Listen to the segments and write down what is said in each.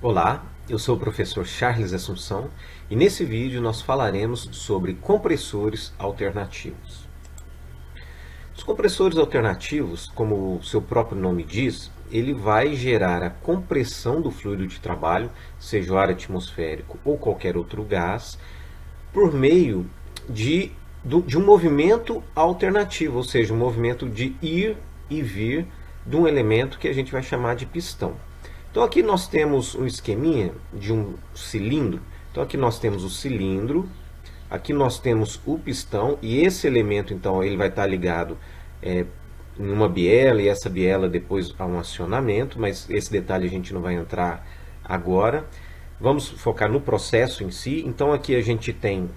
Olá, eu sou o professor Charles Assunção e nesse vídeo nós falaremos sobre compressores alternativos. Os compressores alternativos, como o seu próprio nome diz, ele vai gerar a compressão do fluido de trabalho, seja o ar atmosférico ou qualquer outro gás, por meio de um movimento alternativo, ou seja, um movimento de ir e vir de um elemento que a gente vai chamar de pistão. Então aqui nós temos um esqueminha de um cilindro. Então aqui nós temos o cilindro, aqui nós temos o pistão e esse elemento então ele vai estar ligado em uma biela e essa biela depois a um acionamento, mas esse detalhe a gente não vai entrar agora. Vamos focar no processo em si. Então aqui a gente tem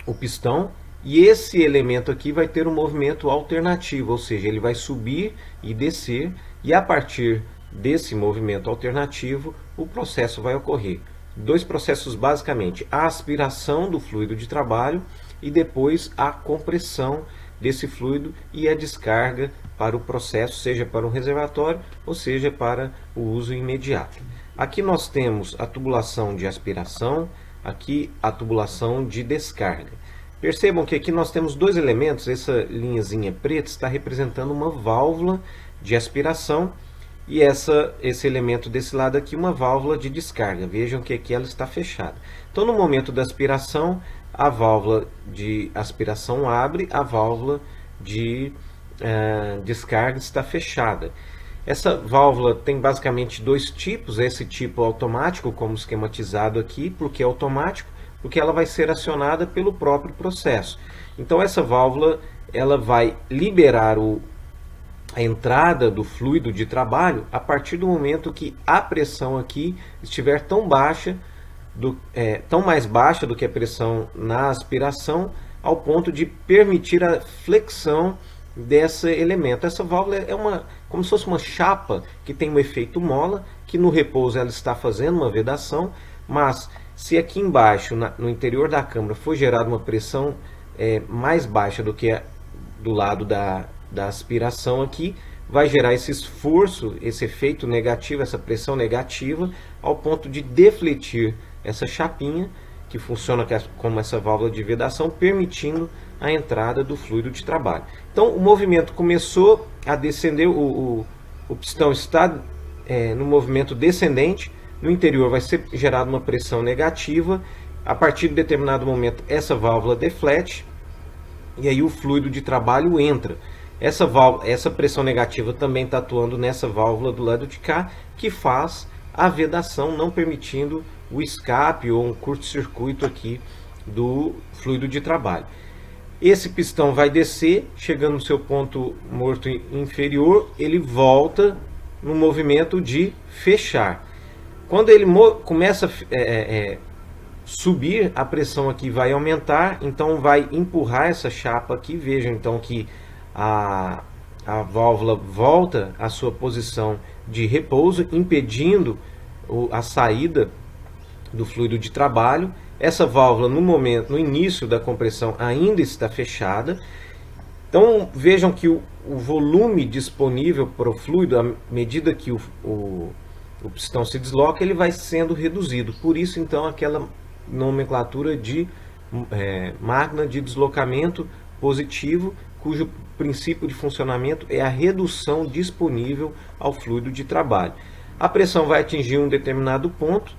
o pistão e esse elemento aqui vai ter um movimento alternativo, ou seja, ele vai subir e descer e a partir desse movimento alternativo o processo vai ocorrer. Dois processos basicamente, a aspiração do fluido de trabalho e depois a compressão desse fluido e a descarga para o processo, seja para um reservatório ou seja para o uso imediato. Aqui nós temos a tubulação de aspiração, aqui a tubulação de descarga. Percebam que aqui nós temos dois elementos, essa linhazinha preta está representando uma válvula de aspiração e esse elemento desse lado aqui uma válvula de descarga. Vejam que aqui ela está fechada. Então no momento da aspiração, a válvula de aspiração abre, a válvula de descarga está fechada. Essa válvula tem basicamente dois tipos, esse tipo automático, como esquematizado aqui, porque é automático, porque ela vai ser acionada pelo próprio processo. Então essa válvula ela vai liberar a entrada do fluido de trabalho a partir do momento que a pressão aqui estiver tão mais baixa do que a pressão na aspiração, ao ponto de permitir a flexão desse elemento. Essa válvula é como se fosse uma chapa que tem um efeito mola, que no repouso ela está fazendo uma vedação, mas se aqui embaixo, no interior da câmara, for gerada uma pressão mais baixa do que do lado da aspiração aqui, vai gerar esse esforço, esse efeito negativo, essa pressão negativa, ao ponto de defletir essa chapinha, que funciona como essa válvula de vedação, permitindo a entrada do fluido de trabalho. Então o movimento começou a descender, o pistão está no movimento descendente, no interior vai ser gerada uma pressão negativa, a partir de determinado momento essa válvula deflete, e aí o fluido de trabalho entra. Essa pressão negativa também está atuando nessa válvula do lado de cá, que faz a vedação, não permitindo o escape ou um curto-circuito aqui do fluido de trabalho. Esse pistão vai descer, chegando no seu ponto morto inferior, ele volta no movimento de fechar. Quando ele começa a subir, a pressão aqui vai aumentar, então vai empurrar essa chapa aqui. Vejam então que a válvula volta à sua posição de repouso, impedindo a saída do fluido de trabalho. Essa válvula no início da compressão ainda está fechada. Então vejam que o volume disponível para o fluido, à medida que o pistão se desloca, ele vai sendo reduzido. Por isso então aquela nomenclatura de máquina de deslocamento positivo, cujo princípio de funcionamento é a redução disponível ao fluido de trabalho. A pressão vai atingir um determinado ponto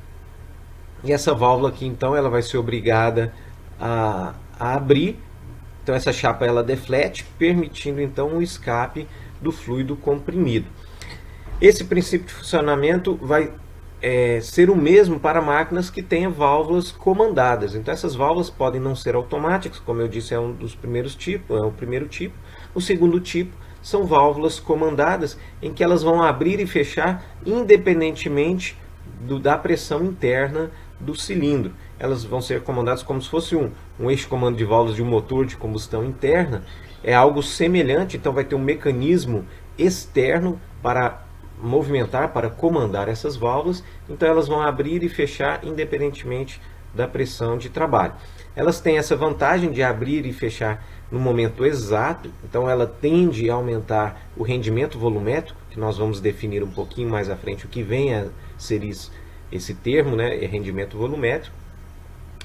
e essa válvula aqui então ela vai ser obrigada a abrir. Então essa chapa ela deflete, permitindo então o escape do fluido comprimido. Esse princípio de funcionamento vai ser o mesmo para máquinas que tenham válvulas comandadas. Então essas válvulas podem não ser automáticas, como eu disse, é um dos primeiros tipos, é o primeiro tipo. O segundo tipo são válvulas comandadas, em que elas vão abrir e fechar independentemente da pressão interna do cilindro. Elas vão ser comandadas como se fosse um eixo comando de válvulas de um motor de combustão interna. É algo semelhante, então vai ter um mecanismo externo para movimentar, para comandar essas válvulas. Então elas vão abrir e fechar independentemente da pressão de trabalho. Elas têm essa vantagem de abrir e fechar no momento exato, então ela tende a aumentar o rendimento volumétrico, que nós vamos definir um pouquinho mais à frente o que vem a ser isso esse termo, né, é rendimento volumétrico,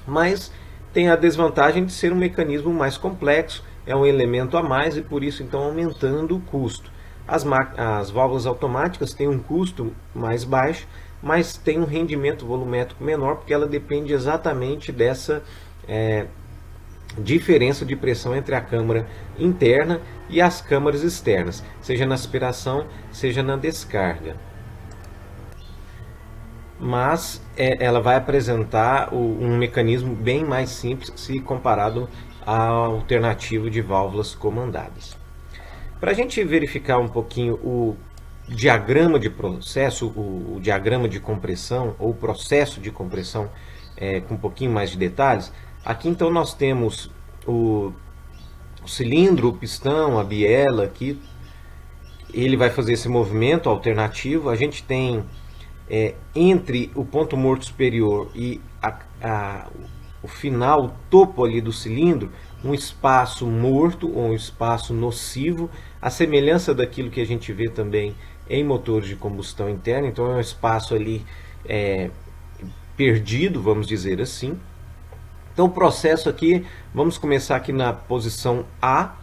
mas tem a desvantagem de ser um mecanismo mais complexo, é um elemento a mais e por isso então aumentando o custo. As válvulas automáticas têm um custo mais baixo, mas tem um rendimento volumétrico menor, porque ela depende exatamente dessa diferença de pressão entre a câmara interna e as câmaras externas, seja na aspiração, seja na descarga. Mas ela vai apresentar um mecanismo bem mais simples se comparado à alternativa de válvulas comandadas. Para a gente verificar um pouquinho o diagrama de processo, o diagrama de compressão ou processo de compressão com um pouquinho mais de detalhes, aqui então nós temos o cilindro, o pistão, a biela aqui, ele vai fazer esse movimento alternativo. A gente tem entre o ponto morto superior e o final, o topo ali do cilindro, um espaço morto ou um espaço nocivo, a semelhança daquilo que a gente vê também em motores de combustão interna. Então é um espaço ali perdido, vamos dizer assim. Então o processo aqui, vamos começar aqui na posição A,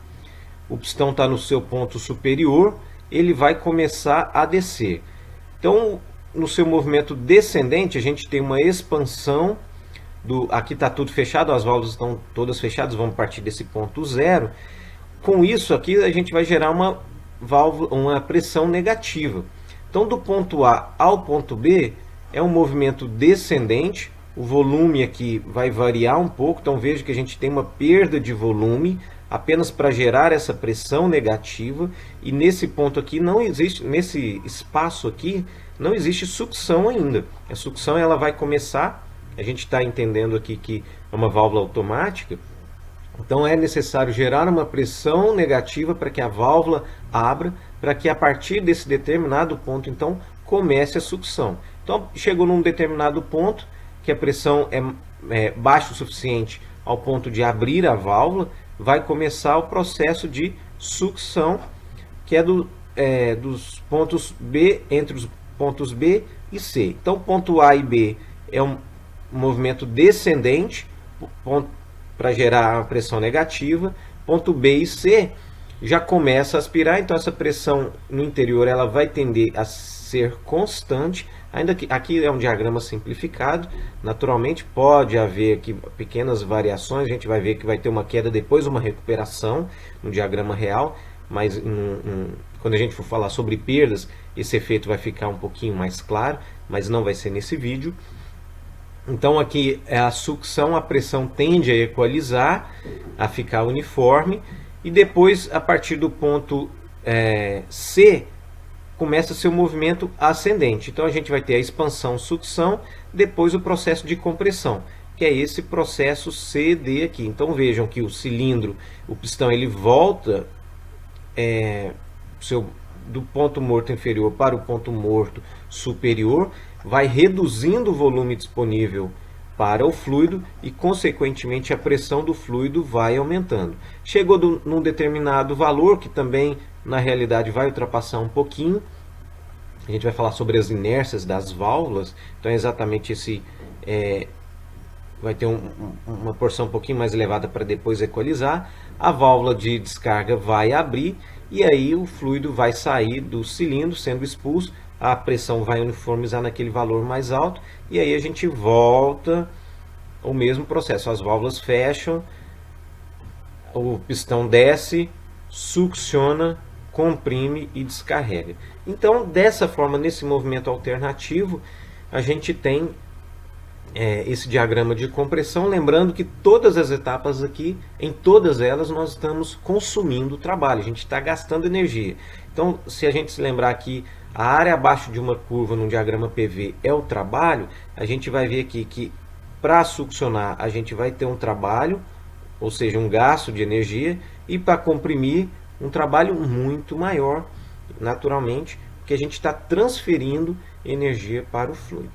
o pistão está no seu ponto superior, ele vai começar a descer. Então no seu movimento descendente a gente tem uma expansão, aqui está tudo fechado, as válvulas estão todas fechadas, vamos partir desse ponto zero. Com isso aqui a gente vai gerar uma pressão negativa. Então do ponto A ao ponto B é um movimento descendente, o volume aqui vai variar um pouco, então veja que a gente tem uma perda de volume apenas para gerar essa pressão negativa, e nesse ponto aqui não existe, nesse espaço aqui não existe sucção ainda. A sucção ela vai começar, a gente está entendendo aqui que é uma válvula automática, então é necessário gerar uma pressão negativa para que a válvula abra, para que a partir desse determinado ponto então comece a sucção. Então chegou num determinado ponto que a pressão é baixa o suficiente ao ponto de abrir a válvula, vai começar o processo de sucção, que é dos pontos B, entre os pontos B e C. Então ponto A e B é um movimento descendente para gerar a pressão negativa, ponto B e C já começa a aspirar, então essa pressão no interior ela vai tender a ser constante, ainda que aqui é um diagrama simplificado, naturalmente pode haver aqui pequenas variações, a gente vai ver que vai ter uma queda, depois uma recuperação no diagrama real, mas quando a gente for falar sobre perdas, esse efeito vai ficar um pouquinho mais claro, mas não vai ser nesse vídeo. Então aqui é a sucção, a pressão tende a equalizar, a ficar uniforme, e depois a partir do ponto C começa seu movimento ascendente. Então a gente vai ter a expansão, sucção, depois o processo de compressão, que é esse processo CD aqui. Então vejam que o cilindro, o pistão, ele volta do ponto morto inferior para o ponto morto superior, vai reduzindo o volume disponível para o fluido e, consequentemente, a pressão do fluido vai aumentando. Chegou num determinado valor, que também, na realidade, vai ultrapassar um pouquinho. A gente vai falar sobre as inércias das válvulas. Então, é exatamente esse... vai ter uma porção um pouquinho mais elevada para depois equalizar. A válvula de descarga vai abrir e aí o fluido vai sair do cilindro, sendo expulso. A pressão vai uniformizar naquele valor mais alto e aí a gente volta o mesmo processo. As válvulas fecham, o pistão desce, succiona, comprime e descarrega. Então, dessa forma, nesse movimento alternativo, a gente tem esse diagrama de compressão, lembrando que todas as etapas aqui, em todas elas, nós estamos consumindo trabalho, a gente está gastando energia. Então, se a gente se lembrar que a área abaixo de uma curva num diagrama PV é o trabalho, a gente vai ver aqui que para succionar a gente vai ter um trabalho, ou seja, um gasto de energia, e para comprimir um trabalho muito maior, naturalmente, porque a gente está transferindo energia para o fluido.